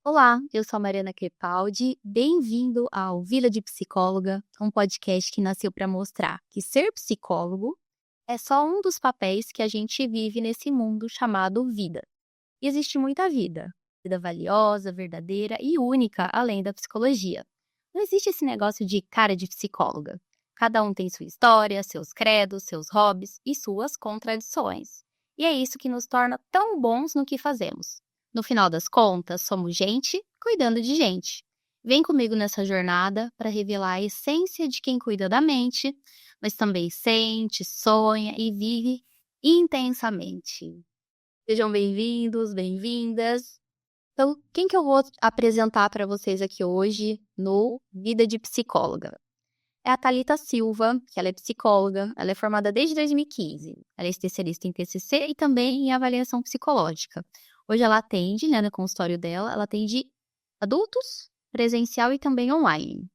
Olá, eu sou a Mariana Crepaldi. Bem-vindo ao Vida de Psicóloga, um podcast que nasceu para mostrar que ser psicólogo é só um dos papéis que a gente vive nesse mundo chamado vida. E existe muita vida, vida valiosa, verdadeira e única além da psicologia. Não existe esse negócio de cara de psicóloga. Cada um tem sua história, seus credos, seus hobbies e suas contradições. E é isso que nos torna tão bons no que fazemos. No final das contas, somos gente cuidando de gente. Vem comigo nessa jornada para revelar a essência de quem cuida da mente, mas também sente, sonha e vive intensamente. Sejam bem-vindos, bem-vindas. Então, quem que eu vou apresentar para vocês aqui hoje no Vida de Psicóloga? É a Thalita Silva, que ela é psicóloga, ela é formada desde 2015. Ela é especialista em TCC e também em avaliação psicológica. Hoje ela atende, né, no consultório dela, ela atende adultos, presencial e também online.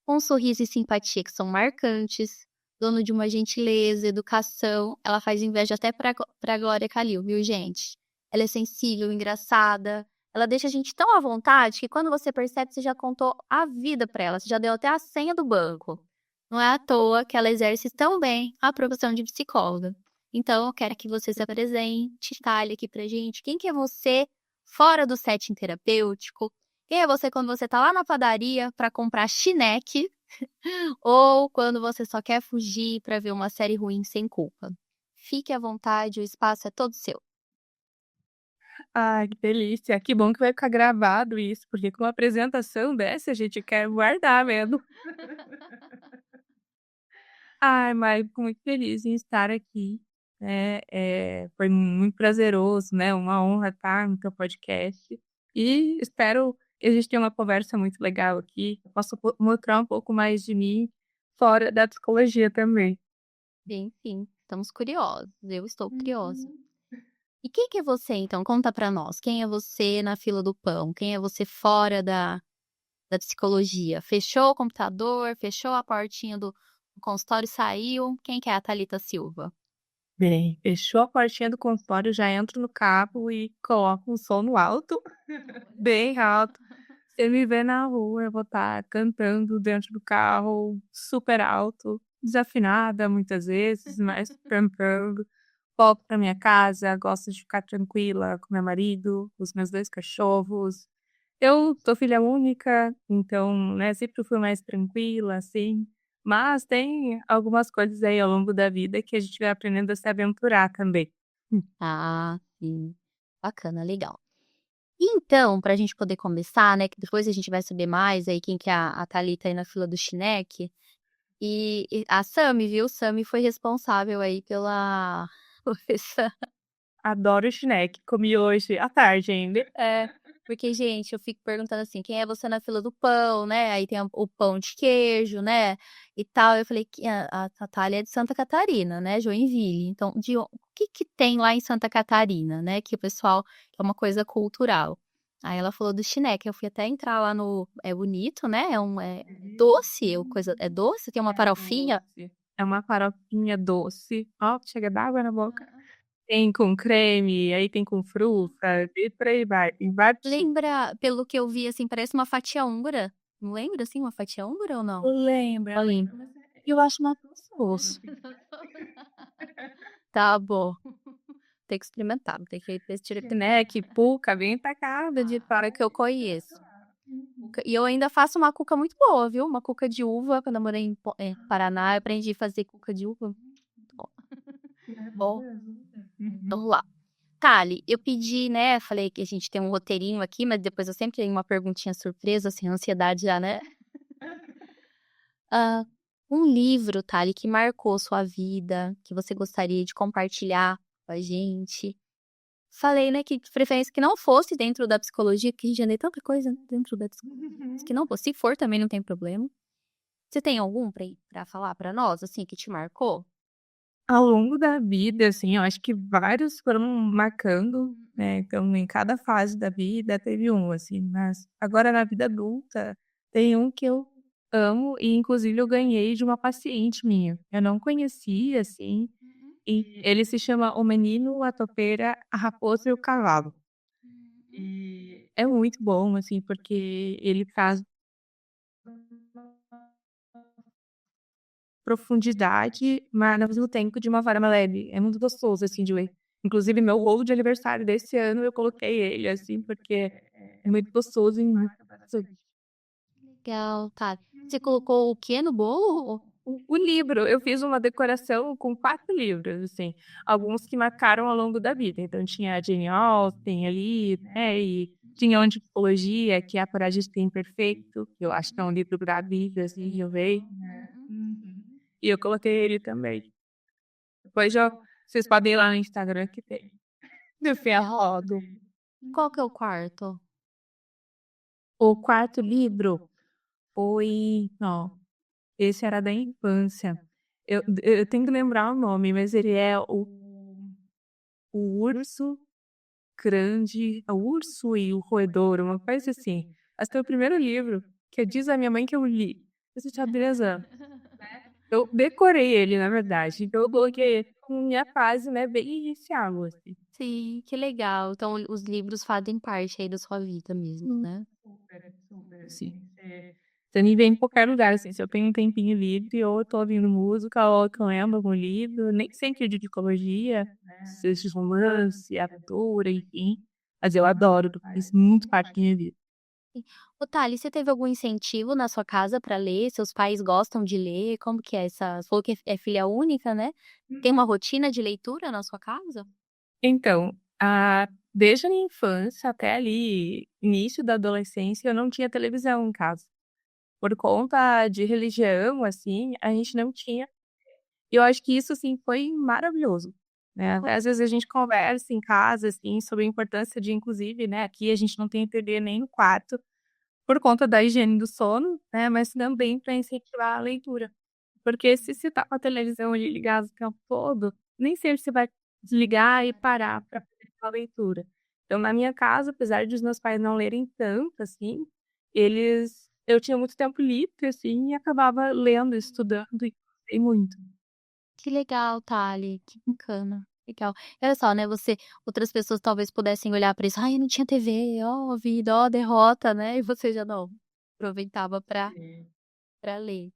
Com um sorriso e simpatia que são marcantes, dono de uma gentileza, educação, ela faz inveja até pra Glória Calil, viu, gente? Ela é sensível, engraçada, ela deixa a gente tão à vontade que quando você percebe, você já contou a vida pra ela, você já deu até a senha do banco. Não é à toa que ela exerce tão bem a profissão de psicóloga. Então, eu quero que você se apresente, fale aqui pra gente quem que é você fora do setting terapêutico, quem é você quando você tá lá na padaria para comprar chineque ou quando você só quer fugir para ver uma série ruim sem culpa? Fique à vontade, o espaço é todo seu. Ai, que delícia. Que bom que vai ficar gravado isso, porque com uma apresentação dessa a gente quer guardar mesmo. Ai, mas fico muito feliz em estar aqui, né, foi muito prazeroso, né, uma honra estar no teu podcast e espero que a gente tenha uma conversa muito legal aqui, eu possa mostrar um pouco mais de mim fora da psicologia também. Sim, sim, estamos curiosos, eu estou curiosa. Uhum. E quem que é você então? Conta pra nós, quem é você na fila do pão? Quem é você fora da psicologia? Fechou o computador, fechou a portinha do consultório e saiu? Quem que é a Thalita Silva? Bem, fechou a portinha do consultório, já entro no carro e coloco um som no alto, bem alto. Se me ver na rua, eu vou estar cantando dentro do carro, super alto, desafinada muitas vezes, mas cantando. Volto pra minha casa, gosto de ficar tranquila com meu marido, os meus 2 cachorros. Eu sou filha única, então, né, sempre fui mais tranquila, assim, mas tem algumas coisas aí ao longo da vida que a gente vai aprendendo a se aventurar também. Ah, sim. Bacana, legal. Então, para a gente poder começar, né, que depois a gente vai saber mais aí quem que é a Thalita aí na fila do chineque, e a Sami, viu, Sami foi responsável aí pela por essa Adoro Schneck, comi hoje à tarde ainda. é, porque gente, eu fico perguntando assim: "Quem é você na fila do pão?", né, aí tem o pão de queijo, né, e tal, eu falei que a Natália é de Santa Catarina, né, Joinville, então o que que tem lá em Santa Catarina, né, que o pessoal que é uma coisa cultural. Aí ela falou do chineque, eu fui até entrar lá no é bonito, né, é doce, é doce, tem uma É farofinha. doce. É uma farofinha doce. Ó, chega d'água na boca. Tem com creme, aí tem com fruta, e por aí vai, tem vários tipos. Lembra, pelo que eu vi, assim, parece uma fatia húngara. Não lembra, assim, uma fatia húngara ou não? Lembra, Olha. lembra, mas eu acho mais gostoso. Tá bom. Tem que experimentar, tem que ver se tira Snack, puca, bem tacada de para que eu conheço. Uhum. Cuca e eu ainda faço uma cuca muito boa, viu, uma cuca de uva, quando eu morei em Paraná, eu aprendi a fazer cuca de uva, muito bom. É bom Bom, mesmo. Uhum. vamos lá. Thali, eu pedi, né, falei que a gente tem um roteirinho aqui, mas depois eu sempre tenho uma perguntinha surpresa, assim, ansiedade já, né. Hã, um livro, Thali, que marcou sua vida, que você gostaria de compartilhar com a gente? Falei, né, que de preferência que não fosse dentro da psicologia, que a gente já lê tanta coisa, né, dentro da psicologia, mas que não fosse. Se for também não tem problema. Você tem algum pra falar pra nós, assim, que te marcou? Ao longo da vida, assim, eu acho que vários foram marcando, né, então em cada fase da vida teve um, assim, mas agora na vida adulta tem um que eu amo e inclusive eu ganhei de uma paciente minha. Eu não conhecia, assim, e ele se chama O Menino, a Topeira, a Raposa e o Cavalo. É muito bom, assim, porque ele traz profundidade, mas ao mesmo tempo de uma forma leve. É muito gostoso, assim, de ler. Inclusive meu bolo de aniversário desse ano eu coloquei ele, assim, porque é muito gostoso e marca bastante. Legal, tá. Você colocou o quê no bolo? O livro, eu fiz uma decoração com 4 livros, assim, alguns que marcaram ao longo da vida. Então tinha a Jane Austen ali, né, e tinha um de psicologia, que é A Coragem de Ser Imperfeito, que eu acho que é um livro pra vida, assim, de eu ver, Uhum. e eu coloquei ele também. Depois já vocês podem ir lá no Instagram que tem. Do Ferrodo. Qual que é o quarto? O quarto livro foi não, esse era da infância. Eu tenho que lembrar o nome, mas ele é o Urso Grande, o Urso e o Roedor, uma coisa assim. Esse foi o primeiro livro que diz a minha mãe que eu li. Isso eu tinha 10 anos. Eu decorei ele, na verdade, então eu coloquei ele como minha fase, né, bem inicial, assim. Sim, que legal. Então os livros fazem parte aí da sua vida mesmo, Hum. né? Super, super, assim. Você me vê em qualquer lugar, assim, se eu tenho um tempinho livre, ou eu tô ouvindo música, ou que eu lembro algum livro, nem sempre é de psicologia, seja de romance, aventura, enfim. Mas eu adoro, faz muito parte da minha vida. Sim. Ô, Thali, você teve algum incentivo na sua casa para ler? Seus pais gostam de ler? Como que é essa você falou que é filha única, né? Tem uma rotina de leitura na sua casa? Então, desde a minha infância até ali, início da adolescência, eu não tinha televisão em casa. Por conta de religião, assim, a gente não tinha. E eu acho que isso, assim, foi maravilhoso, né. Às vezes a gente conversa em casa, assim, sobre a importância de inclusive, né, aqui a gente não tem TV nem no quarto, por conta da higiene do sono, né, mas também para incentivar a leitura. Porque se você tá com a televisão ali ligada o tempo todo, nem sempre você vai desligar e parar para fazer a leitura. Então na minha casa, apesar de os meus pais não lerem tanto, assim, eu tinha muito tempo livre, assim, e acabava lendo, estudando e gostei muito. Que legal, Thali, que bacana, legal. E olha só, né, outras pessoas talvez pudessem olhar para isso: "Ai, eu não tinha TV, ó vida, ó derrota", né, e você já não, aproveitava para ler.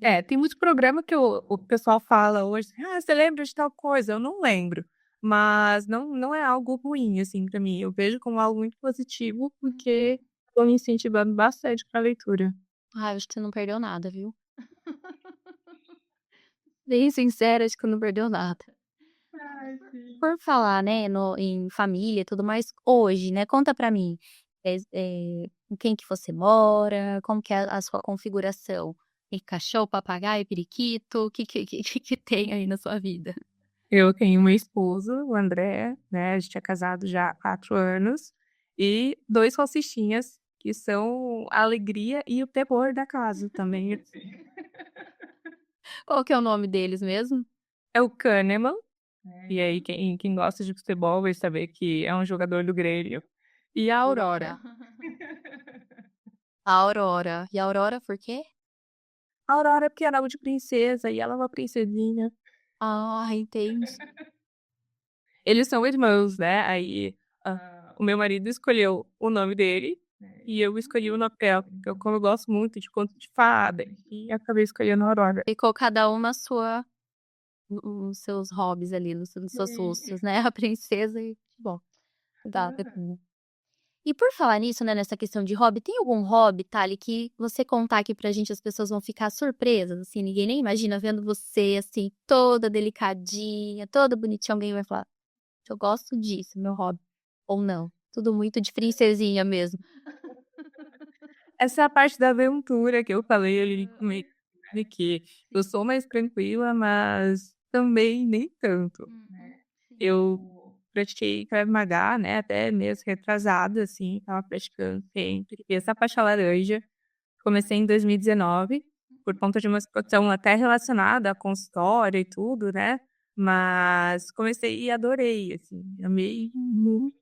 É, Interessante. tem muito programa que o pessoal fala hoje: "Ah, você lembra de tal coisa?" Eu não lembro, mas não é algo ruim, assim, pra mim. Eu vejo como algo muito positivo, porque tô me incentivando bastante pra leitura. Ah, acho que você não perdeu nada, viu. Bem sincera, acho que não perdeu nada. Ai, sim. Por falar, né, em família e tudo mais, hoje, né, conta pra mim, com quem que você mora, como que é a sua configuração? Tem cachorro, papagaio, periquito, o que tem aí na sua vida? Eu tenho uma esposo, o André, né, a gente é casado já há 4 anos, e 2 salsichinhas, que são a alegria e o temor da casa também, assim. Qual que é o nome deles mesmo? É o Kahneman. E aí quem gosta de futebol vai saber que é um jogador do Grêmio. E a Aurora. Aurora. A Aurora. E a Aurora por quê? A Aurora é porque é nome de princesa e ela é uma princesinha. Ah, entendi. Eles são irmãos, né, aí, o meu marido escolheu o nome dele, e eu escolhi o nome dela, porque como eu gosto muito de conto de fada, e acabei escolhendo a Aurora. Ficou cada um na sua nos seus hobbies ali, nos seus gostos, né, a princesa e bom, dá. E por falar nisso, né, nessa questão de hobby, tem algum hobby, Thali, que você contar aqui pra gente, as pessoas vão ficar surpresas, assim, ninguém nem imagina vendo você, assim, toda delicadinha, toda bonitinha, alguém vai falar: "Eu gosto disso, meu hobby", ou não, tudo muito de princesinha mesmo? Essa é a parte da aventura que eu falei ali no começo, de que eu sou mais tranquila, mas também nem tanto. Eu pratiquei Krav Maga, né, até mesmo retrasada, assim, estava praticando sempre. Fiz essa faixa laranja, comecei em 2019, por conta de uma situação até relacionada a consultório e tudo, né, mas comecei e adorei, assim, amei muito.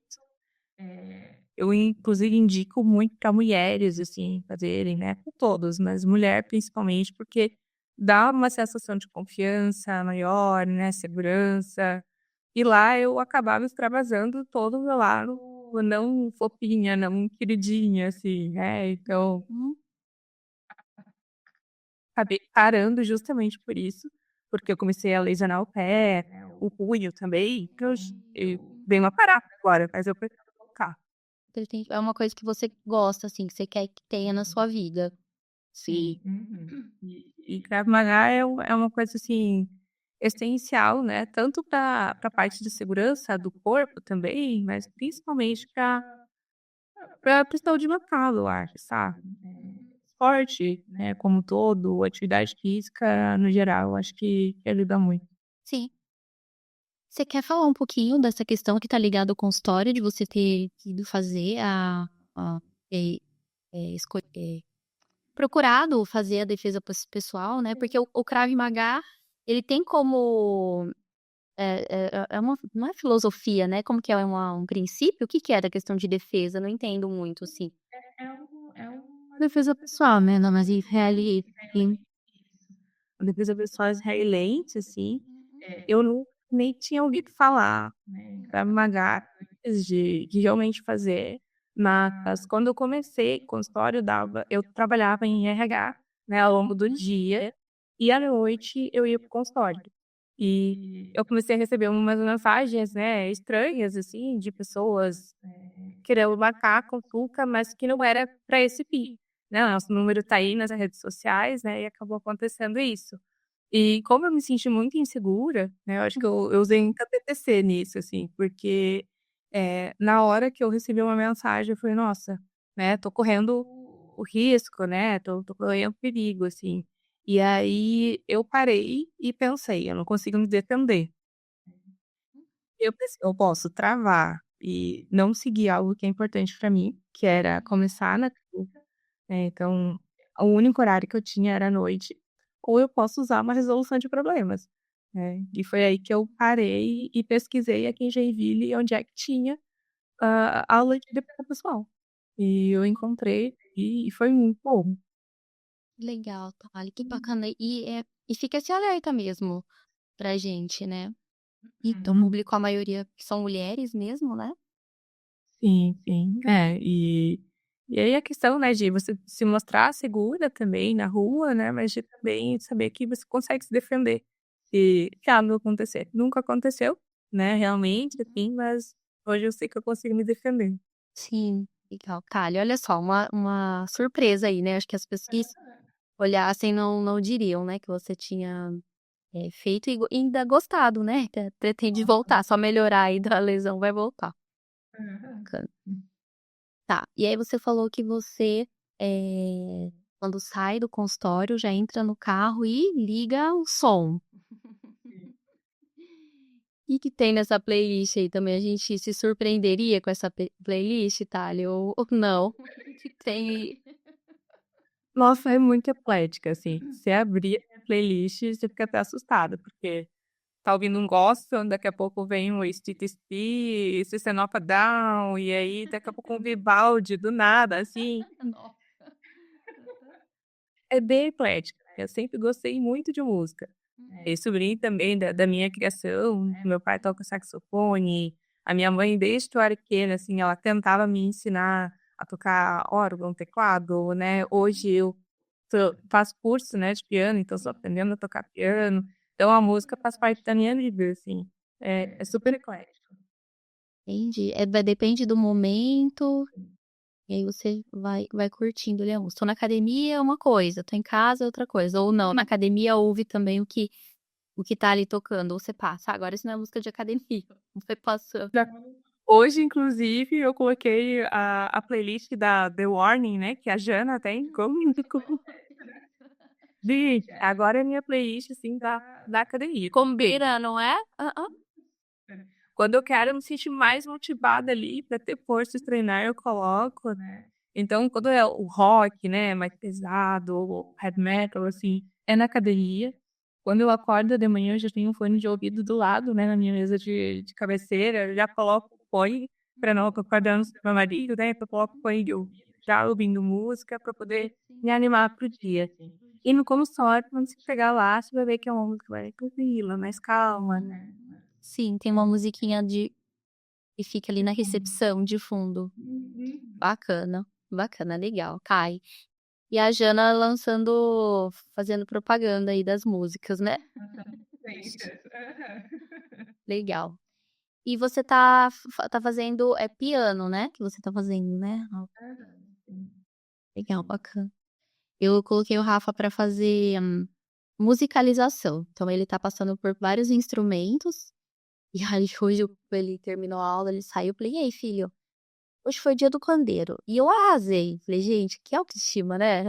Eu inclusive indico muito para mulheres, assim, fazerem, né, com todos, mas mulher principalmente, porque dá uma sensação de confiança maior, né, segurança. E lá eu acabava extravasando todo o meu lado, não fofinha, não queridinha, assim, né, então Uhum. acabei parando justamente por isso, porque eu comecei a lesionar o pé, né, o punho também, que eu dei uma parada agora, mas eu pretendo voltar. Pretende é uma coisa que você gosta, assim, que você quer que tenha na sua vida. Sim. E Krav Maga é uma coisa, assim, essencial, né, tanto para a parte de segurança do corpo também, mas principalmente para a questão de mental, eu acho, sabe. Esporte, né, como um todo, atividade física no geral, eu acho que ajuda muito. Sim. Você quer falar um pouquinho dessa questão que tá ligada ao consultório, de você ter ido fazer a eh esco procurado fazer a defesa pessoal, né, porque o Krav Maga, ele tem como, é uma não é filosofia, né, como que é um princípio? O que que é da questão de defesa? Não entendo muito, assim. É uma defesa pessoal, né, não, mas israeli em a defesa pessoal israelense, assim, eu nem tinha ouvido falar, né, Krav Maga antes de realmente fazer, mas quando eu comecei consultório eu trabalhava em RH, né, ao longo do dia, e à noite eu ia para o consultório. E eu comecei a receber umas mensagens, né, estranhas, assim, de pessoas querendo marcar consulta, mas que não era para esse fim, né, nosso número tá aí nas redes sociais, né, e acabou acontecendo isso. E como eu me senti muito insegura, né, eu acho que eu usei muita TTC nisso, assim, porque, na hora que eu recebi uma mensagem, eu falei: "Nossa, né, tô correndo o risco, né, tô correndo perigo", assim. E aí eu parei e pensei: "Eu não consigo me defender". Eu pensei: "Eu posso travar e não seguir algo que é importante pra mim", que era começar na academia, né, então o único horário que eu tinha era à noite, ou eu posso usar uma resolução de problemas, né. E foi aí que eu parei e pesquisei aqui em Joinville onde é que tinha, aula de defesa pessoal. E eu encontrei e foi muito bom. Legal, tá, olha que bacana. E fica esse alerta mesmo pra gente, né. O Então público, a maioria são mulheres mesmo, né. sim, sim. E aí a questão, né, de você se mostrar segura também na rua, né, mas de também saber que você consegue se defender se algo acontecer. Nunca aconteceu, né, realmente, assim, mas hoje eu sei que eu consigo me defender. Sim, legal. Talha, olha só, uma surpresa aí, né, acho que as pessoas que olhassem não diriam, né, que você tinha, feito e ainda gostado, né, pretende voltar, só melhorar aí da lesão vai voltar. Bacana. Tá, e aí você falou que você, quando sai do consultório já entra no carro e liga o som. Que tem nessa playlist aí também? A gente se surpreenderia com essa playlist, Thalia, ou não? O que tem? Nossa, é muito eclética, assim, você abrir a playlist, você fica até assustada, porque tá ouvindo um gospel, daqui a pouco vem um AC/DC, System of a Down, e aí daqui a pouco um Vivaldi do nada, assim. Nossa. É bem eclética, eu sempre gostei muito de música. Isso vem também da minha criação, meu pai toca saxofone, a minha mãe desde que eu era pequena, assim, ela tentava me ensinar a tocar órgão, teclado, né, hoje eu faço curso, né, de piano, então estou aprendendo a tocar piano, então a música faz parte da minha vida, assim, é super eclético. Entendi. Vai depende do momento, e aí você vai curtindo ali a música. Tô na academia é uma coisa, tô em casa é outra coisa, ou não, na academia ouve também o que tá ali tocando, ou você passa: "Ah, agora isso não é música de academia", você passou. Já hoje, inclusive, eu coloquei a playlist da The Warning, né, que a Jana tem, como gente, agora é a minha playlist, assim, da academia. Combina, não é? Aham. Quando eu quero me sentir mais motivada ali pra ter força de treinar, eu coloco, né. Então quando é o rock, né, mais pesado, o heavy metal, assim, é na academia. Quando eu acordo de manhã, eu já tenho um fone de ouvido do lado, né, na minha mesa de cabeceira, eu já coloco o fone pra não acordar meu marido, né, então eu coloco o fone de ouvido, já ouvindo música pra poder me animar para o dia, assim. E no consultório, quando você chegar lá, você vai ver que é uma música mais tranquila, mais calma, né. Sim, tem uma musiquinha de e fica ali na recepção de fundo. Uhum. Bacana, bacana, legal, cai. E a Jana lançando fazendo propaganda aí das músicas, né. Feitas. Aham. Legal. E você tá fazendo, piano, né, que você tá fazendo, né? Ah, Aham, sim. legal, bacana. Eu coloquei o Rafa pra fazer musicalização, então ele tá passando por vários instrumentos, e aí hoje ele terminou a aula, ele saiu, eu falei: "E aí filho, hoje foi o dia do pandeiro", e eu arrasei. Falei: "Gente, que autoestima, né?"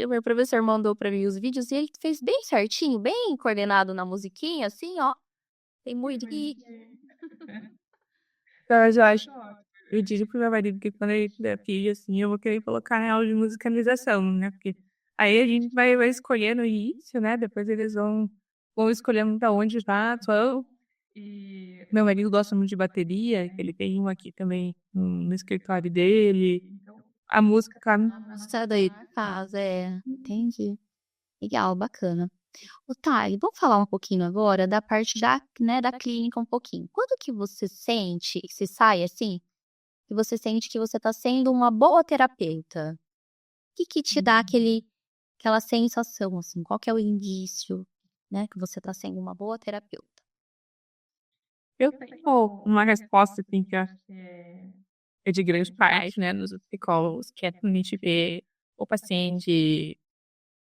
Meu professor mandou pra mim os vídeos e ele fez bem certinho, bem coordenado na musiquinha, assim, ó, tem Que muito e bonitinho. Então eu já acho Muito ótimo. eu digo pro meu marido que quando ele tiver filho, assim, eu vou querer colocar em aula de musicalização, né, porque aí a gente vai escolher no início, né, depois eles vão escolhendo pra onde já vão. E Meu marido gosta muito de bateria, ele tem uma aqui também no escritório dele. então, A música acaba na sai daí de faculdade. casa, é, Uhum. entendi. Legal, bacana. Ô Thay, vamos falar um pouquinho agora da parte da, né, da clínica um pouquinho. Quando que você sente, se sai assim, que você sente que você tá sendo uma boa terapeuta? O que que te dá aquela sensação, assim, qual que é o indício, né, que você tá sendo uma boa terapeuta? eu Eu tenho tenho uma resposta, resposta assim, assim que que eu eu acho acho que que é de é grande de grande parte, né, parte. nos psicólogos, que é quando a gente vê o paciente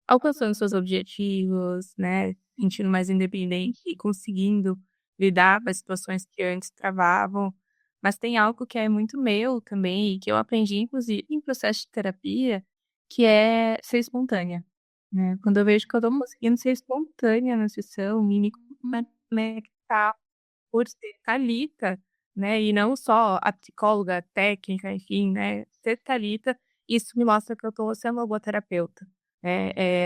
alcançando seus objetivos, né, sentindo mais independente e conseguindo lidar com as situações que antes travavam. Mas tem algo que é muito meu também e que eu aprendi inclusive em processo de terapia, que é ser espontânea, né. Quando eu vejo que eu tô conseguindo ser espontânea na sessão e me conectar por ser Thalita, né, e não só a psicóloga técnica, enfim, né, ser Thalita, isso me mostra que eu tô sendo uma boa terapeuta.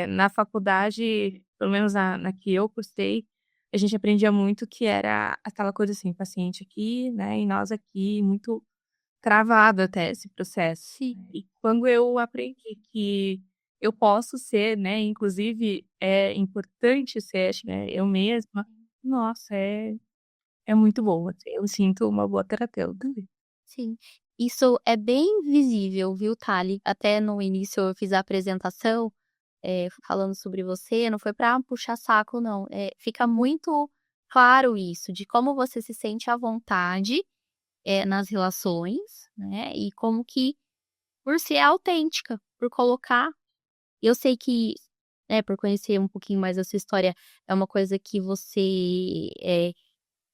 Na faculdade, pelo menos na que eu cursei, a gente aprendia muito que era aquela coisa assim, paciente aqui, né, e nós aqui, muito travado até esse processo. Sim, E quando eu aprendi que eu posso ser, né, inclusive é importante ser, né, eu mesma, nossa, é muito bom, assim, eu sinto uma boa terapeuta. sim. Isso é bem visível, viu, Thali? Até no início eu fiz a apresentação, falando sobre você, não foi para puxar saco não, fica muito claro isso, de como você se sente à vontade, nas relações, né, e como que por ser autêntica, por colocar eu sei que, por conhecer um pouquinho mais a sua história, é uma coisa que você,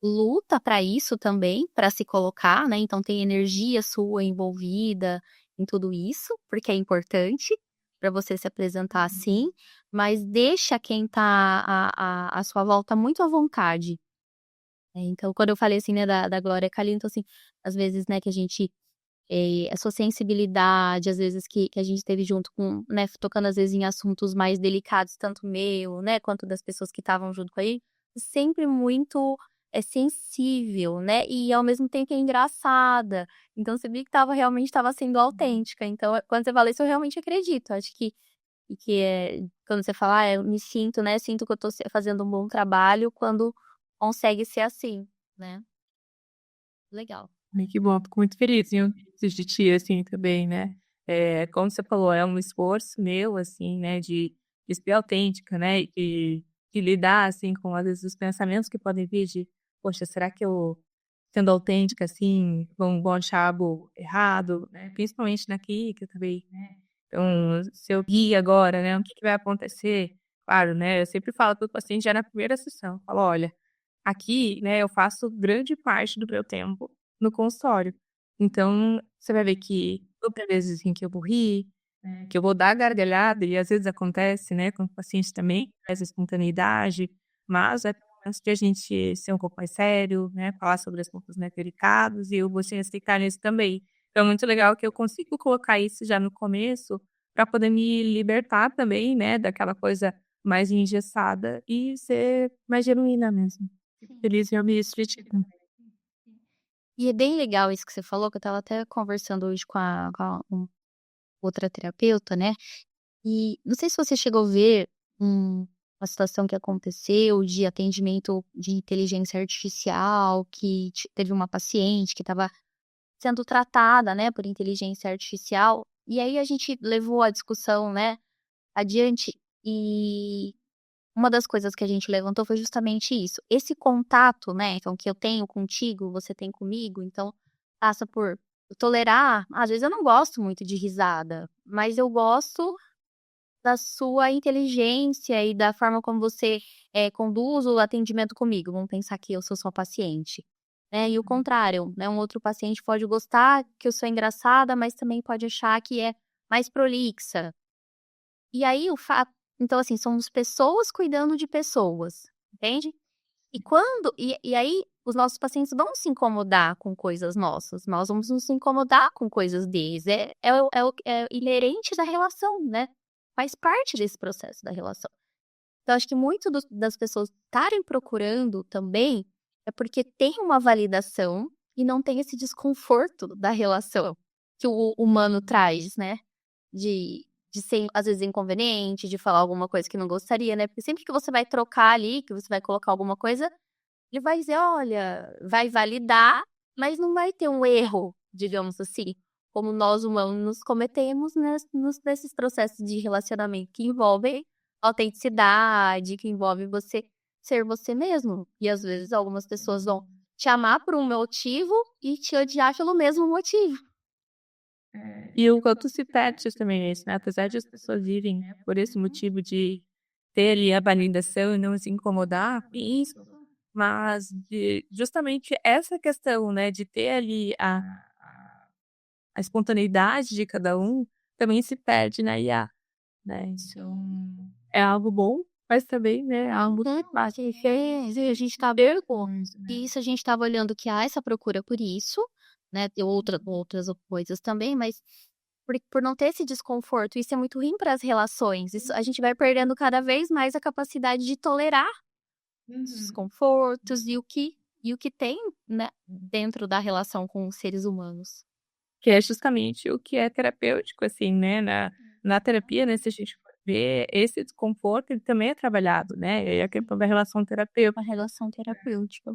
luta para isso também, para se colocar, né, então tem energia sua envolvida em tudo isso, porque é importante para você se apresentar assim, mas deixa quem tá à sua volta muito à vontade. Então quando eu falei assim, né, da Glória Calil, então assim, às vezes, né, que a gente a sua sensibilidade, às vezes, que a gente teve junto com, né, tocando às vezes em assuntos mais delicados, tanto meu, né, quanto das pessoas que estavam junto com ele, sempre muito, sensível, né, e ao mesmo tempo é engraçada. Então você viu que realmente estava sendo autêntica, então, quando você fala isso eu realmente acredito, acho que quando você fala: "Ah, eu me sinto, né, sinto que eu tô fazendo um bom trabalho", quando consegue ser assim, né. Legal. Ai, que bom, fico muito feliz em ouvir isso de ti, assim, também, né. Como você falou, é um esforço meu, assim, né, de ser autêntica, né, e de lidar, assim, com, às vezes, os pensamentos que podem vir de: "Poxa, será que eu, sendo autêntica, assim, vão achar algo errado?", né, principalmente na clínica também, né. Então, se eu rir agora, né, o que que vai acontecer? Claro, né, eu sempre falo para o paciente já na primeira sessão, falo: "Olha, aqui, né, eu faço grande parte do meu tempo no consultório. Então, você vai ver que vão ter vezes em que eu vou rir, que eu vou dar gargalhada e às vezes acontece, né, com o paciente também, essa espontaneidade, mas é pelo menos de a gente ser um pouco mais sério, né, falar sobre assuntos mais delicados e eu vou te aceitar nisso também. Então é muito legal que eu consigo colocar isso já no começo, para poder me libertar também, né, daquela coisa mais engessada e ser mais genuína mesmo. Fico Sim. feliz em ouvir isso de ti também. E é bem legal isso que você falou, que eu estava até conversando hoje outra terapeuta, né, e não sei se você chegou a ver um uma situação que aconteceu de atendimento de inteligência artificial, que teve uma paciente que estava sendo tratada, né, por inteligência artificial, e aí a gente levou a discussão, né, adiante, e uma das coisas que a gente levantou foi justamente isso. Esse contato, né, então que eu tenho contigo, você tem comigo, então passa por tolerar. Às vezes eu não gosto muito de risada, mas eu gosto da sua inteligência e da forma como você, conduz o atendimento comigo. Vamos pensar que eu sou sua paciente, né, e o contrário, né, um outro paciente pode gostar que eu sou engraçada, mas também pode achar que é mais prolixa. E aí o fato então assim, somos pessoas cuidando de pessoas, entende? E aí os nossos pacientes vão se incomodar com coisas nossas, nós vamos nos incomodar com coisas deles, é inerente da relação, né, faz parte desse processo da relação. Então acho que muito das pessoas estarem procurando também, é porque tem uma validação e não tem esse desconforto da relação que o humano traz, né, de ser, às vezes, inconveniente, de falar alguma coisa que não gostaria, né, porque sempre que você vai trocar ali, que você vai colocar alguma coisa, ele vai dizer: "Olha", vai validar, mas não vai ter um erro, digamos assim, como nós humanos cometemos nesses processos de relacionamento que envolvem autenticidade, que envolve você ser você mesmo. E às vezes algumas pessoas vão te amar por um motivo e te odiar pelo mesmo motivo. E o quanto se perde também isso, né, apesar de as pessoas irem, né, por esse motivo de ter ali a validação e não se incomodar com isso, mas de justamente essa questão, né, de ter ali a espontaneidade de cada um, também se perde na IA, né, então é algo bom, mas também, né, é algo que bate. A gente tá e isso a gente estava olhando que há essa procura por isso, né, tem outras coisas também, mas por não ter esse desconforto, isso é muito ruim para as relações, isso a gente vai perdendo cada vez mais a capacidade de tolerar os Uhum. desconfortos e o que tem, né, dentro da relação com os seres humanos. Que é justamente o que é terapêutico, assim, né, na terapia, né, se a gente for ver, esse desconforto ele também é trabalhado, né, e aí a questão da relação terapêutica. Uma relação terapêutica.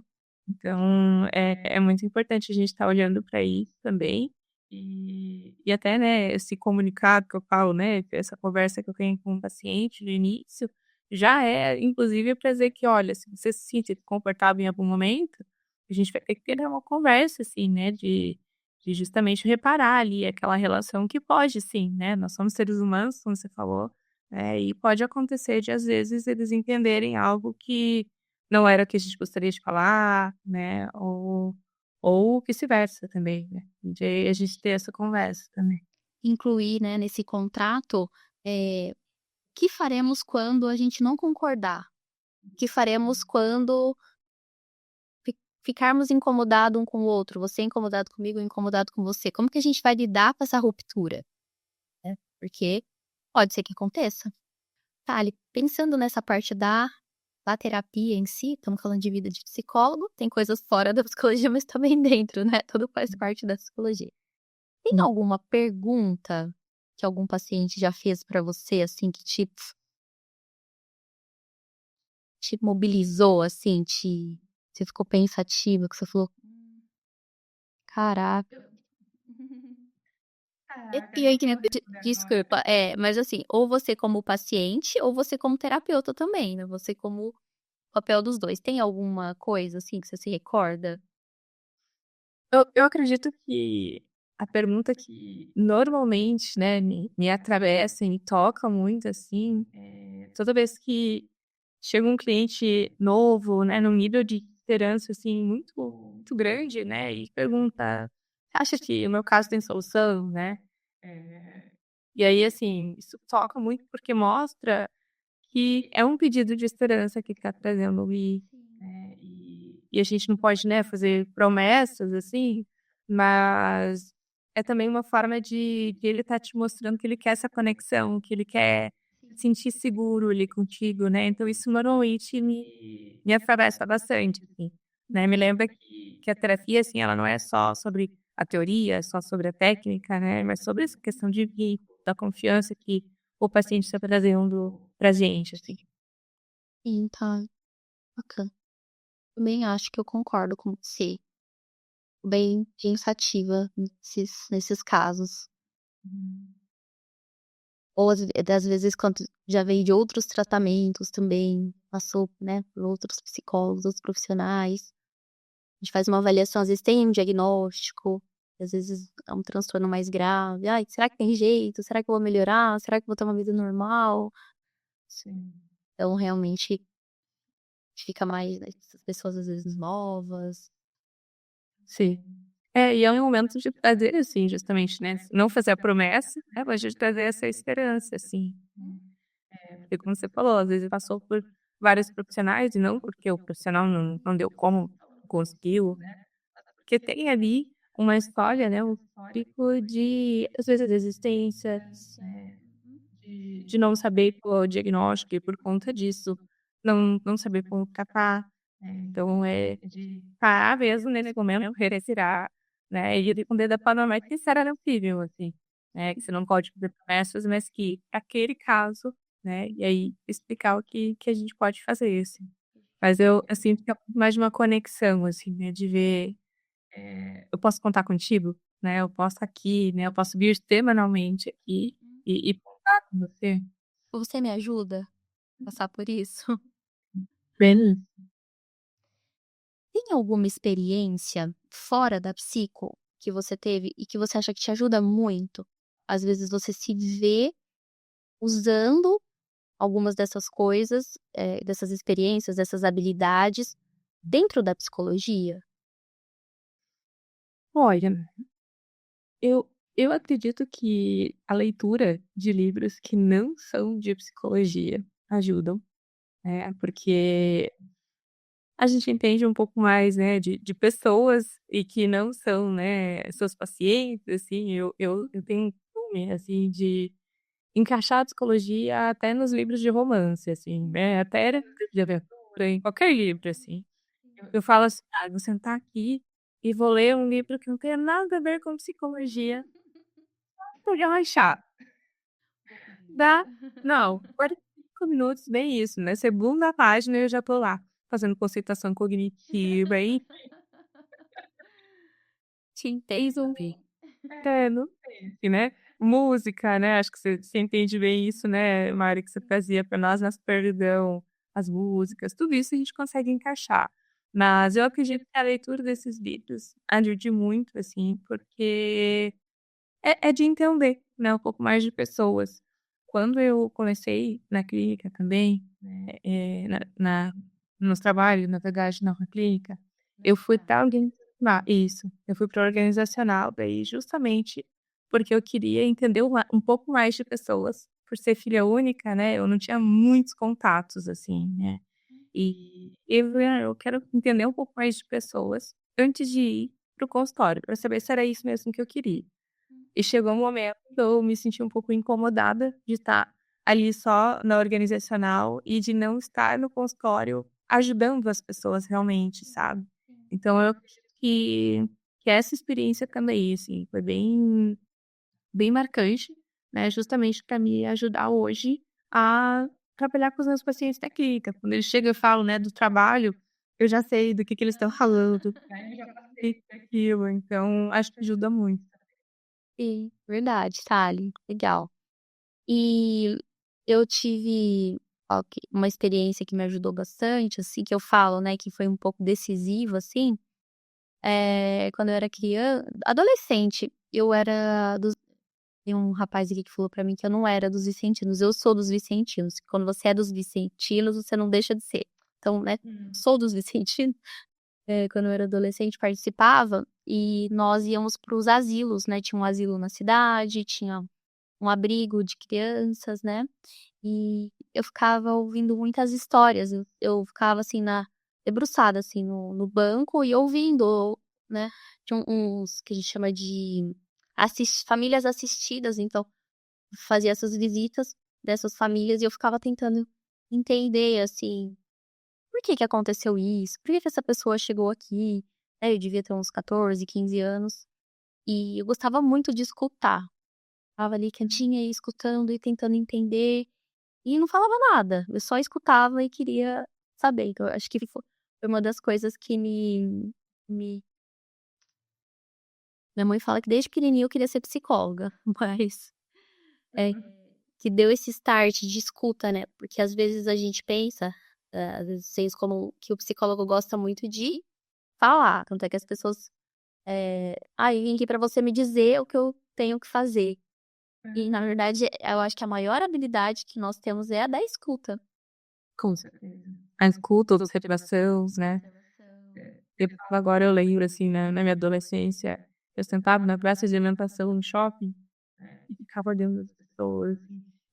Então, é muito importante a gente estar olhando para isso também, e até, né, esse comunicado que eu falo, né, essa conversa que eu tenho com o paciente no início, já é inclusive para dizer que: "Olha, se você se sentir desconfortável em algum momento, a gente vai ter que ter uma conversa, assim, né, de justamente reparar ali aquela relação que pode sim, né, nós somos seres humanos, como você falou, e pode acontecer de às vezes eles entenderem algo que não era o que a gente gostaria de falar, né, ou vice-versa também, né, de a gente ter essa conversa também. Incluir, né, nesse contrato, o que faremos quando a gente não concordar? O que faremos quando ficarmos incomodados um com o outro, você incomodado comigo, eu incomodado com você? Como que a gente vai lidar com essa ruptura, né? Porque pode ser que aconteça. Tá, ali pensando nessa parte da terapia em si, estamos falando de vida de psicólogo, tem coisas fora da psicologia, mas também dentro, né, tudo faz parte da psicologia. Tem alguma pergunta que algum paciente já fez pra você, assim, que te mobilizou, assim, você ficou pensativa, que você falou: "Caraca". Caraca, E aí nem que nem tô lembrando desculpa, agora. mas assim, ou você como paciente ou você como terapeuta também, né, você como papel dos 2. Tem alguma coisa, assim, que você se recorda? Eu acredito que a pergunta que normalmente, né, me atravessa e me toca muito, assim, toda vez que chega um cliente novo, né, num nível de liderança, assim, muito grande, né, e pergunta: "Acha que o meu caso tem solução?", né. Eh, e aí, assim, isso toca muito porque mostra que é um pedido de esperança que está trazendo ali, né, e a gente não pode, né, fazer promessas, assim, mas é também uma forma de ele estar te mostrando que ele quer essa conexão, que ele quer se sentir seguro ali contigo, né, então isso normalmente me atravessa bastante, assim, né, me lembra que a terapia, assim, ela não é só sobre a teoria, só sobre a técnica, né, mas sobre essa questão de vínculo, da confiança que o paciente está trazendo pra gente, assim. Sim, tá bacana. Também acho que eu concordo com você. Bem pensativa nesses casos. Uhum. Ou às vezes quando já veio de outros tratamentos também, passou, né, por outros psicólogos, outros profissionais. A gente faz uma avaliação, às vezes tem um diagnóstico, às vezes é um transtorno mais grave. "Ai, será que tem jeito? Será que eu vou melhorar? Será que eu vou ter uma vida normal?". Sim. Então realmente fica mais, né, essas pessoas às vezes novas. Sim. É, e é um momento de trazer, assim, justamente, né, não fazer a promessa, né, mas de trazer essa esperança, assim. E como você falou, às vezes passou por vários profissionais e não porque o profissional não deu como, conseguiu, porque tem ali uma história, né, um pico de, às vezes, resistência, de não saber o diagnóstico e por conta disso não saber como tratar. Então é parar mesmo nesse momento, respirar, né, e responder da forma mais sincera possível, assim, né, que você não pode fazer promessas, mas que aquele caso, né, e aí explicar o que a gente pode fazer, assim. Mas eu sinto que é mais de uma conexão, assim, né, de ver, eu posso contar contigo, né, eu posso estar aqui, né, eu posso vir semanalmente aqui e contar com você. Você me ajuda a passar por isso? Bem, Tem alguma experiência fora da psico que você teve e que você acha que te ajuda muito? Às vezes você se vê usando algumas dessas coisas, dessas experiências, dessas habilidades dentro da psicologia? olha, eu acredito que a leitura de livros que não são de psicologia ajudam, né, porque a gente entende um pouco mais, né, de pessoas e que não são, né, seus pacientes, assim, eu tenho costume, assim, de encaixar a psicologia até nos livros de romance, assim, né, até de aventura, em qualquer livro, assim. Eu falo assim: "Ah, vou sentar aqui e vou ler um livro que não tenha nada a ver com psicologia pra relaxar". Dá. Não, 45 minutos, bem isso, né, segunda página eu já tô lá, fazendo conceituação cognitiva e Te isso entendo. entendo. E, né, música, né, acho que você entende bem isso, né, Mari, que você trazia pra nós, nas perdão, as músicas, tudo isso a gente consegue encaixar. Mas eu acredito que a leitura desses livros ajude muito, assim, porque é de entender, né, um pouco mais de pessoas. Quando eu comecei na clínica também, na nos trabalhos, na verdade, na clínica, eu fui pra eu fui para organizacional, daí justamente porque eu queria entender um pouco mais de pessoas. Por ser filha única, né, eu não tinha muitos contatos, assim, né. E eu quero entender um pouco mais de pessoas antes de ir para o consultório, para saber se era isso mesmo que eu queria. E chegou um momento que eu me senti um pouco incomodada de estar ali só na organizacional e de não estar no consultório ajudando as pessoas realmente, sabe. Então eu acredito que essa experiência também, assim, foi bem marcante, né, justamente para me ajudar hoje a trabalhar com os meus pacientes da clínica. Quando eles chegam, eu falo, né, do trabalho, eu já sei do que eles estão falando, Aí eu já passei e aquilo, então acho que ajuda muito. Sim, verdade, Sally, legal. E eu tive, uma experiência que me ajudou bastante, assim, que eu falo, né, que foi um pouco decisiva, assim, quando eu era adolescente, eu era dos tem um rapaz aqui que falou pra mim que eu não era dos vicentinos, eu sou dos vicentinos, quando você é dos vicentinos, você não deixa de ser. Então, né, Hum. sou dos vicentinos, quando eu era adolescente participava, e nós íamos para os asilos, né, tinha um asilo na cidade, tinha um abrigo de crianças, né, e eu ficava ouvindo muitas histórias, eu ficava assim debruçada assim no banco e ouvindo, né, tinha uns que a gente chama de famílias assistidas, então fazia essas visitas dessas famílias e eu ficava tentando entender, assim, por que que aconteceu isso, por que que essa pessoa chegou aqui, né, eu devia ter uns 14, 15 anos, e eu gostava muito de escutar. Estava ali quietinha e escutando e tentando entender. e não falava nada. Eu só escutava e queria saber. Então, eu acho que foi uma das coisas que me... Minha mãe fala que desde pequenininha eu queria ser psicóloga, mas é que deu esse start de escuta, né? Porque às vezes a gente pensa, às vezes vocês como que o psicólogo gosta muito de falar, tanto é que as pessoas, eu vim aqui pra você me dizer o que eu tenho que fazer. E na verdade, eu acho que a maior habilidade que nós temos é a da escuta. Com certeza. A escuta, observações, né? Agora eu lembro, assim, na minha adolescência, eu sentava na praça de alimentação no shopping e ficava olhando as pessoas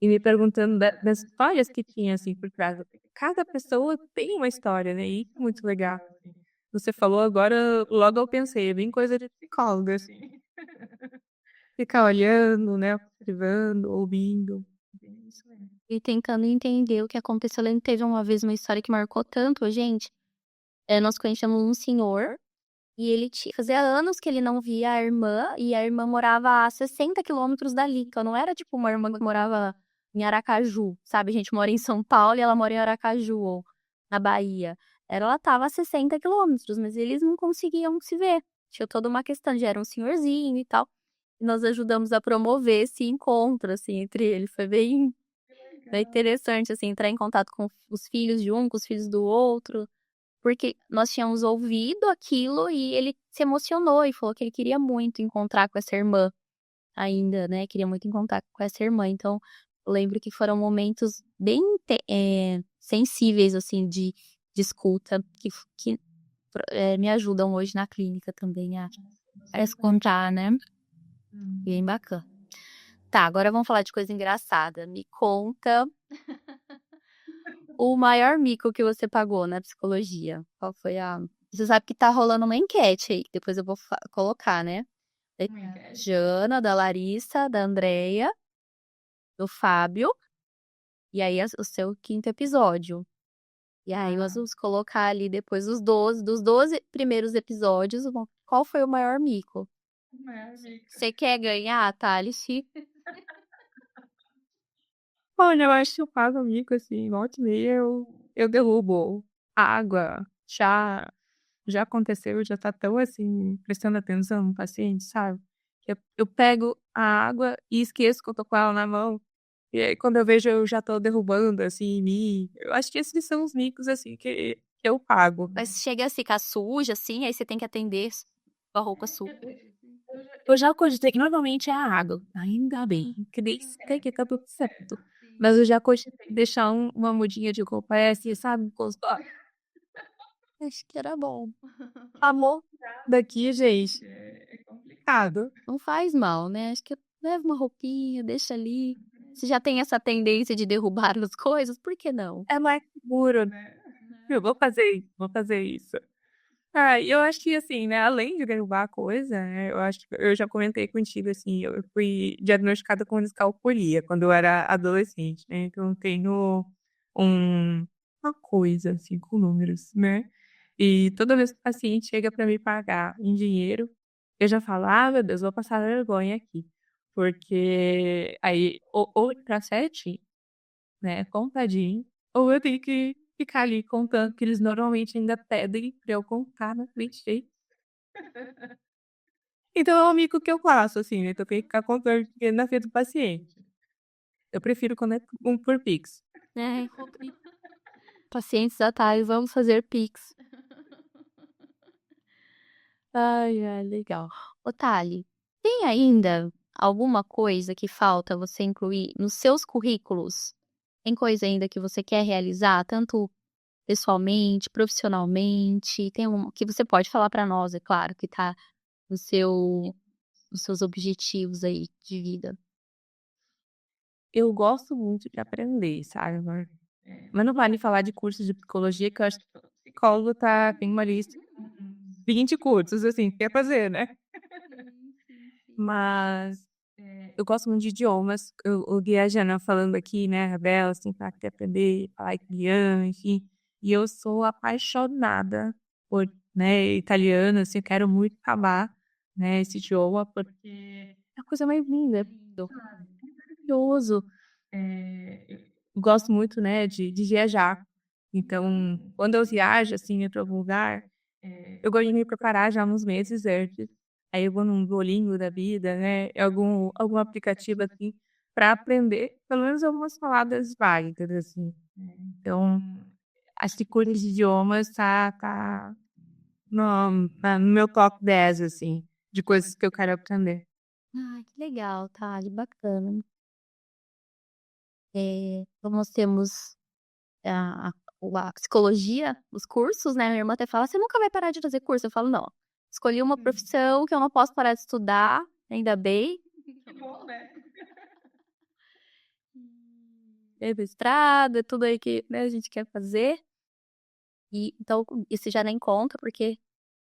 e me perguntando das histórias que tinha, assim, por trás. Cada pessoa tem uma história, né? E isso é muito legal. Você falou agora, logo eu pensei, é bem coisa de psicóloga, assim. Ficar olhando, né? Observando, ouvindo. E tentando entender o que aconteceu. Eu lembro que teve uma vez uma história que marcou tanto a gente. Nós conhecemos um senhor e ele fazia anos que ele não via a irmã, e a irmã morava a 60 quilômetros dali. Então não era tipo uma irmã que morava em Aracaju, sabe? A gente mora em São Paulo e ela mora em Aracaju, ou na Bahia. Ela tava a 60 quilômetros, mas eles não conseguiam se ver. Tinha toda uma questão de era um senhorzinho e tal. E nós ajudamos a promover esse encontro, assim, entre eles. Foi bem interessante, assim, entrar em contato com os filhos de um, com os filhos do outro. Porque nós tínhamos ouvido aquilo e ele se emocionou e falou que ele queria muito encontrar com essa irmã ainda, né? Queria muito encontrar com essa irmã. Então, eu lembro que foram momentos bem sensíveis, assim, de escuta, que me ajudam hoje na clínica também a escutar, né? Bem bacana. Tá, agora vamos falar de coisa engraçada. Me conta o maior mico que você pagou na psicologia. Qual foi a... Você sabe que tá rolando uma enquete aí, que depois eu vou colocar, né? Da Jana, da Larissa, da Andrea, do Fábio, e aí o seu quinto episódio. E aí nós vamos colocar ali depois dos 12 primeiros episódios, qual foi o maior mico? Você quer ganhar, Thales? Olha, eu acho que eu pago mico, assim, volta e meia eu derrubo água, chá. Já aconteceu, já tá tão, assim, prestando atenção no paciente, sabe? Que eu pego a água e esqueço que eu tô com ela na mão. E aí, quando eu vejo, eu já tô derrubando, assim, em mim. Eu acho que esses são os micos, assim, que eu pago. Mas chega a ficar suja, assim, aí você tem que atender com a roupa suja. Eu já cogitei que normalmente é a água. Ainda bem, que nem sei que tá tudo certo. Mas eu já cogitei deixar uma mudinha de roupa, assim, sabe? Acho que era bom. Amor daqui, gente. É complicado. Não faz mal, né? Acho que leva uma roupinha, deixa ali. Se já tem essa tendência de derrubar as coisas, por que não? É mais seguro, né? Eu vou fazer isso, vou fazer isso. Ah, eu acho que assim, né, além de derrubar a coisa, né, eu acho que eu já comentei contigo, assim, eu fui diagnosticada com descalculia quando eu era adolescente, né, então eu tenho uma coisa, assim, com números, né, e toda vez que o paciente chega para me pagar em dinheiro, eu já falo, ah, meu Deus, vou passar vergonha aqui, porque aí, ou pra 7, né, contadinho, ou eu tenho que ficar ali contando, que eles normalmente ainda pedem pra eu contar na frente deles. Então é um mico que eu faço, assim, né, então eu tenho que ficar contando dinheiro na frente do paciente. Eu prefiro quando é por Pix. É, pacientes da Thais, vamos fazer Pix. Ai, ai, legal. Ô, Thali, tem ainda alguma coisa que falta você incluir nos seus currículos? Tem coisa ainda que você quer realizar, tanto pessoalmente, profissionalmente? Tem um que você pode falar pra nós, é claro, que tá no nos seus objetivos aí de vida. Eu gosto muito de aprender, sabe, mas não vale falar de cursos de psicologia, que eu acho que todo psicólogo tem uma lista com 20 cursos, assim, que quer fazer, né. Mas eu gosto muito de idiomas. Eu ouvi a Jana falando aqui, né, a Bela, assim, que ela quer aprender a falar italiano, enfim. E eu sou apaixonada por, né, italiano, assim, eu quero muito falar, né, esse idioma, porque é a coisa mais linda, é maravilhoso. gosto muito, né, de viajar. Então, quando eu viajo, assim, para algum lugar, eu gosto de me preparar já uns meses antes. Aí eu vou num Duolingo da vida, né, algum aplicativo, assim, para aprender pelo menos algumas palavras básicas, assim. Então, acho que curso de idiomas tá no meu top 10, assim, de coisas que eu quero aprender. Ai, que legal, Thali, bacana. Então nós temos a a psicologia, os cursos, né, minha irmã até fala: "Você nunca vai parar de fazer curso?" Eu falo: "Não, escolhi uma profissão que eu não posso parar de estudar, ainda bem, Que bom, né? é mestrado, é tudo aí que, né, a gente quer fazer, e então esse já nem conta, porque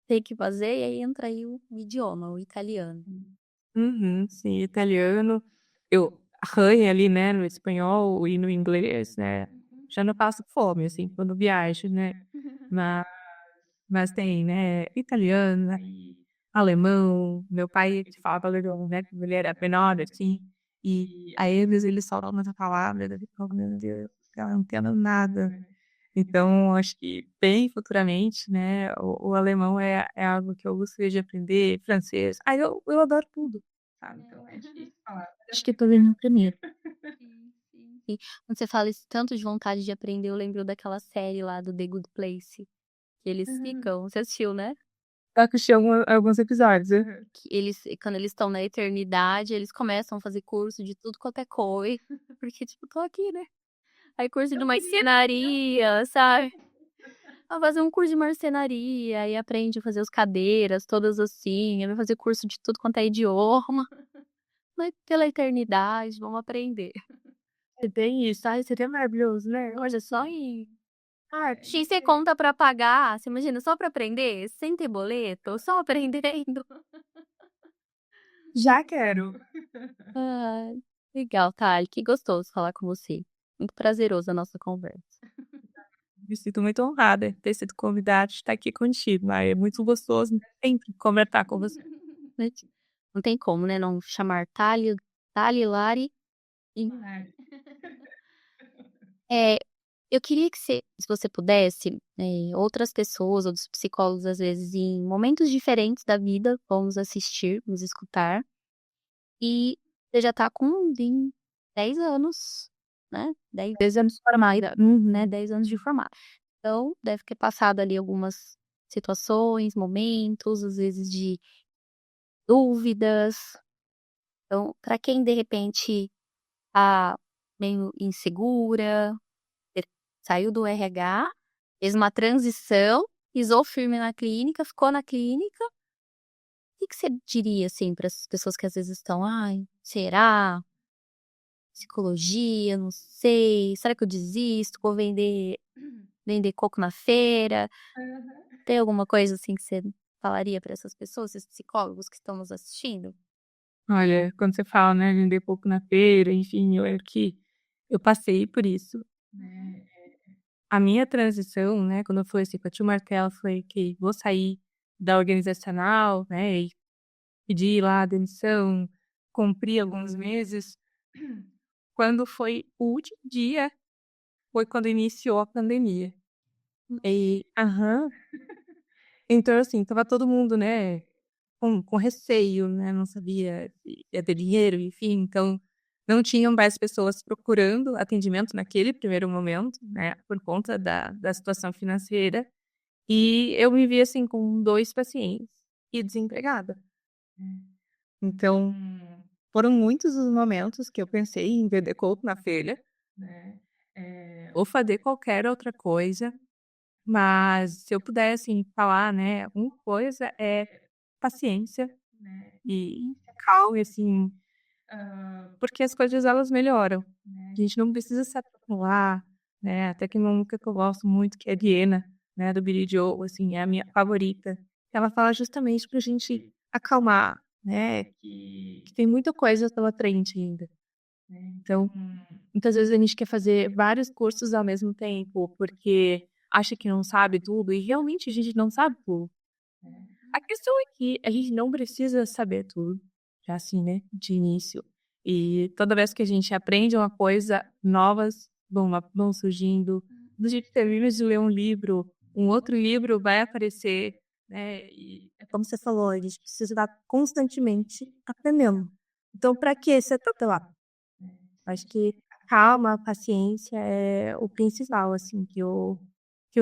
tem que fazer, e aí entra aí o idioma, o italiano." Uhum, sim, italiano. Eu arranho ali, né, no espanhol e no inglês, né, já não passo fome, assim, quando viajo, né. Ma mas tem, né, italiano, aí alemão. Meu pai falava alemão, né, quando ele era menor, assim, e aí às vezes ele solta umas palavras, eu fico: "Meu Deus, eu não entendo nada". Então acho que bem futuramente, né, o alemão é algo que eu gostaria de aprender, francês. Eu adoro tudo, sabe, então é difícil falar. Acho que tô vendo primeiro. Sim, sim. E quando você fala esse tanto de vontade de aprender, eu lembro daquela série lá do The Good Place, que eles ficam, você assistiu, né? Eu assisti alguns episódios. Aham. Que eles, quando eles estão na eternidade, eles começam a fazer curso de tudo quanto é coisa, porque, tipo, tô aqui, né? Aí curso de marcenaria, sabe? Vai fazer um curso de marcenaria, aí aprende a fazer as cadeiras, todas assim, aí vai fazer curso de tudo quanto é idioma. Mas pela eternidade, vamos aprender. É bem isso. Ai, seria maravilhoso, né. Olha só aí. Ah, X você conta pra pagar, você imagina, só pra aprender, sem ter boleto, só aprendendo. já quero. Ai, legal, Thali, que gostoso falar com você. Muito prazeroso a nossa conversa. Me sinto muito honrada de ter sido convidada, de estar aqui contigo, ai, é muito gostoso sempre conversar com você. Né, não tem como, né, não chamar Thali, Lari e É. é, eu queria que você se você pudesse, outras pessoas, outros psicólogos, às vezes, em momentos diferentes da vida, vão nos assistir, nos escutar, e você já tá com 10 anos, né, 10 anos formada, né, 10 anos de formada. Então, deve ter passado ali algumas situações, momentos, às vezes de dúvidas. Então, para quem de repente tá meio insegura, ter saiu do RH, fez uma transição, pisou firme na clínica, ficou na clínica, o que que você diria, assim, para as pessoas que às vezes estão: "Ai, será? Psicologia, não sei. Será que eu desisto? Vou vender coco na feira?" Aham. Tem alguma coisa, assim, que você falaria para essas pessoas, esses psicólogos que estão nos assistindo? Olha, quando você fala, né, vender pouco na feira, enfim, eu passei por isso, né. A minha transição, né, quando eu falei assim, bati o martelo, falei que vou sair da organizacional, né, e pedi lá a demissão, cumpri alguns meses. Quando foi o último dia, foi quando iniciou a pandemia. E aham. Então, assim, estava todo mundo, né, com receio, né, não sabia se ia ter dinheiro, enfim, então não tinham mais pessoas procurando atendimento naquele primeiro momento, né, por conta da situação financeira, e eu me vi, assim, com 2 pacientes e desempregada. Então, foram muitos os momentos que eu pensei em vender coco na feira, né, ou fazer qualquer outra coisa, mas se eu pudesse, assim, falar, né, uma coisa é paciência, né, e calma, assim, porque as coisas elas melhoram. A gente não precisa se atropelar, né, até que uma música que eu gosto muito, que é Viena, né, do Billy Joel, assim, é a minha favorita. Ela fala justamente pra gente acalmar, né, que tem muita coisa pela frente ainda. Então, muitas vezes a gente quer fazer vários cursos ao mesmo tempo, porque acha que não sabe tudo e realmente a gente não sabe tudo. A questão é que a gente não precisa saber tudo, já assim, né, de início. E toda vez que a gente aprende uma coisa novas, vão surgindo. Do jeito que termina de ler um livro, um outro livro vai aparecer, né? E é como você falou, a gente precisa estar constantemente aprendendo. Então, para que ser lá? Acho que calma, paciência é o principal, assim, que eu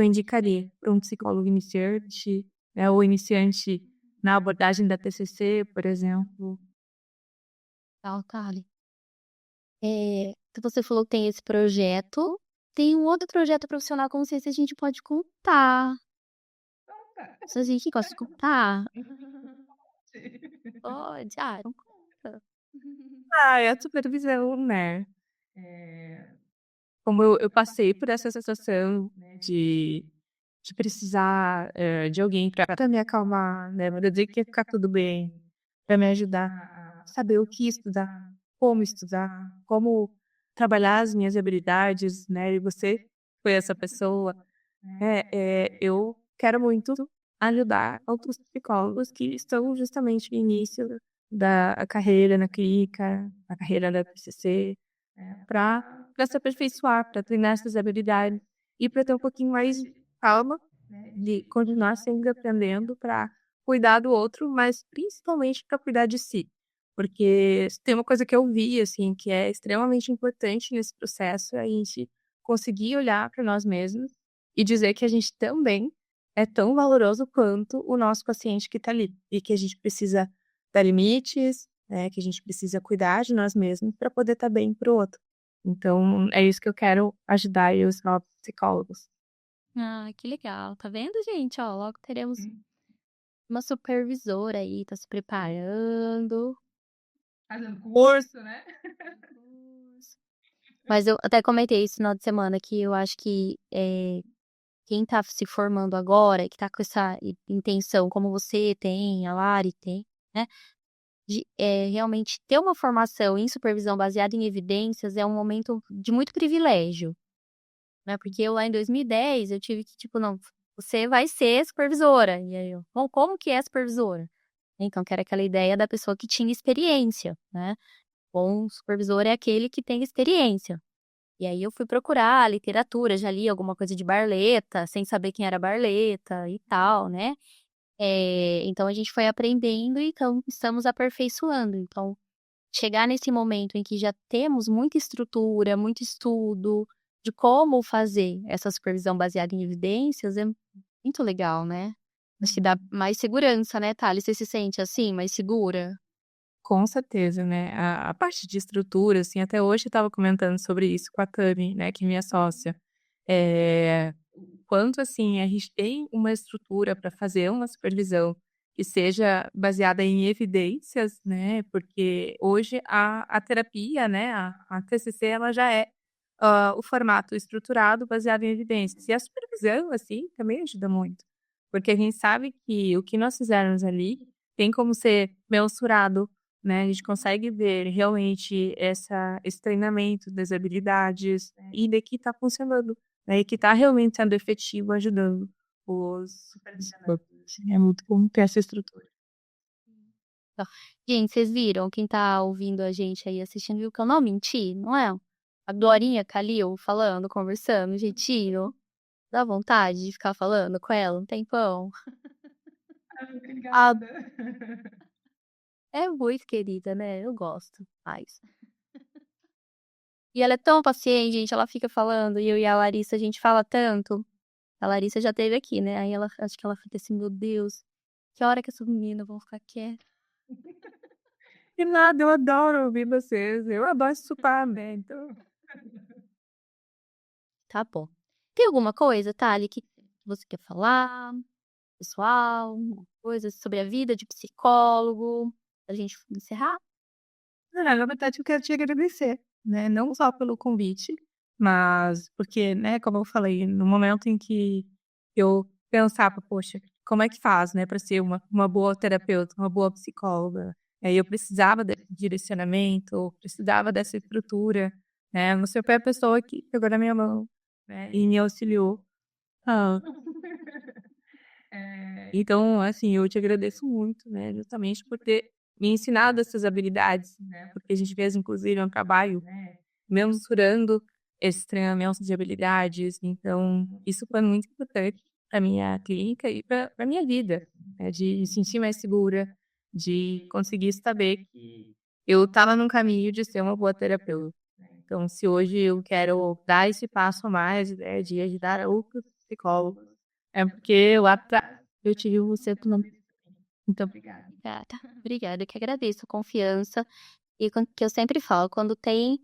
indicaria para um psicólogo iniciante, né, ou iniciante na abordagem da TCC, por exemplo. Tal, Thali. Que você falou que tem esse projeto. Tem um outro projeto profissional com você, se a gente pode contar. Conta. Se a gente gosta de contar, Sim. pode. Ah, não conta. Ah, é a supervisão, né? Como eu passei por essa sensação de, de precisar de alguém para me acalmar, né? Para dizer que ia ficar tudo bem, para me ajudar a saber o que estudar, como trabalhar as minhas habilidades, né? E você foi essa pessoa. Eu quero muito ajudar outros psicólogos que estão justamente no início da carreira na clínica, na carreira da PCC, para se aperfeiçoar, para treinar essas habilidades e para ter um pouquinho mais de calma, de continuar sempre aprendendo para cuidar do outro, mas principalmente para cuidar de si. Porque se tem uma coisa que eu vi, assim, que é extremamente importante nesse processo, é a gente conseguir olhar para nós mesmos e dizer que a gente também é tão valoroso quanto o nosso paciente que está ali. E que a gente precisa dar limites, né, que a gente precisa cuidar de nós mesmos para poder estar bem para o outro. Então, é isso que eu quero ajudar aí os novos psicólogos. Ah, que legal. Tá vendo, gente? Ó, logo teremos Sim. uma supervisora aí, tá se preparando. Fazendo curso, né? Mas eu até comentei isso no final de semana, que eu acho que quem tá se formando agora, que tá com essa intenção, como você tem, a Lari tem, né? De realmente ter uma formação em supervisão baseada em evidências é um momento de muito privilégio, né? Porque eu lá em 2010, eu tive que, tipo, não, você vai ser supervisora. E aí eu, bom, como que é supervisora? Então, que era aquela ideia da pessoa que tinha experiência, né? Bom supervisor é aquele que tem experiência. E aí eu fui procurar literatura, já li alguma coisa de Barleta, sem saber quem era Barleta e tal, né? Então a gente foi aprendendo e então estamos aperfeiçoando. Então, chegar nesse momento em que já temos muita estrutura, muito estudo de como fazer essa supervisão baseada em evidências é muito legal, né? Acho que dá mais segurança, né, Thales? Você se sente assim, mais segura? Com certeza, né? A parte de estrutura, assim, até hoje eu estava comentando sobre isso com a Tami, né, que é minha sócia. O quanto, assim, a gente tem uma estrutura para fazer uma supervisão que seja baseada em evidências, né? Porque hoje a terapia, né, a TCC, ela já é o formato estruturado baseado em evidências. E a supervisão, assim, também ajuda muito. Porque a gente sabe que o que nós fizermos ali tem como ser mensurado, né? A gente consegue ver realmente esse treinamento das habilidades e de que está funcionando, né? E que está realmente sendo efetivo ajudando os supervisionantes. É muito bom ter essa estrutura. Então, gente, vocês viram? Quem tá ouvindo a gente aí assistindo viu que eu não menti, não é? A Glorinha Calil falando, conversando, jeitinho. Dá vontade de ficar falando com ela um tempão. Ah, Ah, obrigada. é muito querida, né? Eu gosto mais. E ela é tão paciente, gente, ela fica falando, e eu e a Larissa, a gente fala tanto. A Larissa já esteve aqui, né? Aí ela, acho que ela fica assim, meu Deus, que hora que essas meninas vão ficar quietas? E nada, eu adoro ouvir vocês. Eu adoro chupar, né? Então, Tá bom. Tem alguma coisa, Thali, que você quer falar? Pessoal, alguma coisa sobre a vida de psicólogo? Pra gente encerrar? na verdade, eu quero te agradecer, né? Não só pelo convite, mas porque, né, como eu falei, no momento em que eu pensava, poxa, como é que faz, né, para ser uma boa terapeuta, uma boa psicóloga? Aí eu precisava desse direcionamento, precisava dessa estrutura, né? Você foi a pessoa que pegou na minha mão, né, e me auxiliou. Ah, então, assim, eu te agradeço muito, né, justamente por ter me ensinado essas habilidades, né, porque a gente fez, inclusive, um trabalho mensurando esse treinamento de habilidades. Então, isso foi muito importante para minha clínica e para minha vida, né, de me sentir mais segura, de conseguir saber que eu estava num caminho de ser uma boa terapeuta. Então, se hoje eu quero dar esse passo a mais, né, de ajudar outros psicólogos, é porque lá atrás eu tive você no Muito obrigada. Obrigada. Obrigada, eu que agradeço a confiança. E que eu sempre falo, quando tem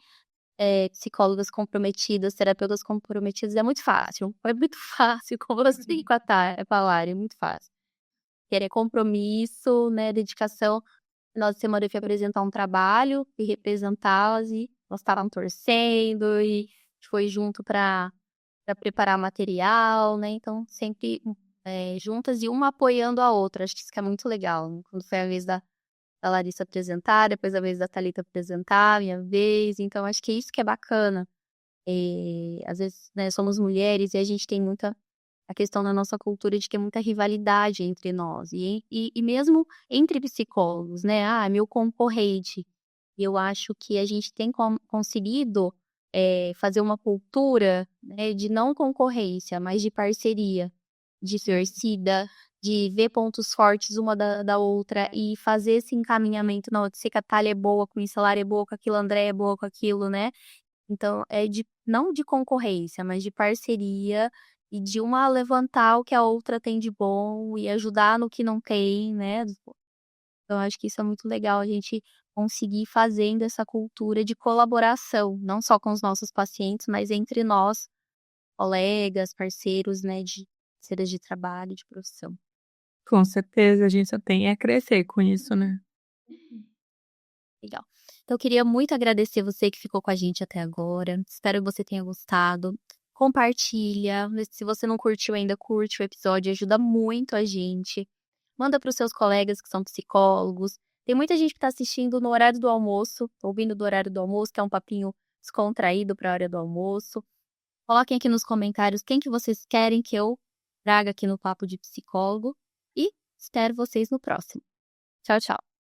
psicólogas comprometidas, terapeutas comprometidos, é muito fácil. É muito fácil com você e com a Lari, é muito fácil. Querer compromisso, né, dedicação. No final de semana eu fui apresentar um trabalho e representá-las e elas estavam torcendo e a gente foi junto para preparar material, né? Então, sempre juntas e uma apoiando a outra. Acho que isso que é muito legal, né? Quando foi a vez da Larissa apresentar, depois a vez da Thalita apresentar, minha vez. Então, acho que é isso que é bacana. Às vezes, né, somos mulheres e a gente tem muita a questão da nossa cultura de que é muita rivalidade entre nós. E mesmo entre psicólogos, né? Ah, meu concorrente. E eu acho que a gente tem conseguido fazer uma cultura, né, de não concorrência, mas de parceria, de torcida, de ver pontos fortes uma da outra e fazer esse encaminhamento. Não, eu sei que a Thalia é boa com isso, a Lara é boa com aquilo, a André é boa com aquilo, né? Então, não de concorrência, mas de parceria e de uma levantar o que a outra tem de bom e ajudar no que não tem, né? Então, acho que isso é muito legal, a gente conseguir fazendo essa cultura de colaboração, não só com os nossos pacientes, mas entre nós, colegas, parceiros, né, de parceiras de trabalho, de profissão. Com certeza, a gente só tem a crescer com isso, né? Legal. Então, eu queria muito agradecer você que ficou com a gente até agora. Espero que você tenha gostado. Compartilha. Se você não curtiu ainda, curte o episódio, ajuda muito a gente. Manda para os seus colegas que são psicólogos. Tem muita gente que está assistindo no horário do almoço, ouvindo do horário do almoço, que é um papinho descontraído para a hora do almoço. Coloquem aqui nos comentários quem que vocês querem que eu traga aqui no Papo de Psicólogo. E espero vocês no próximo. Tchau, tchau.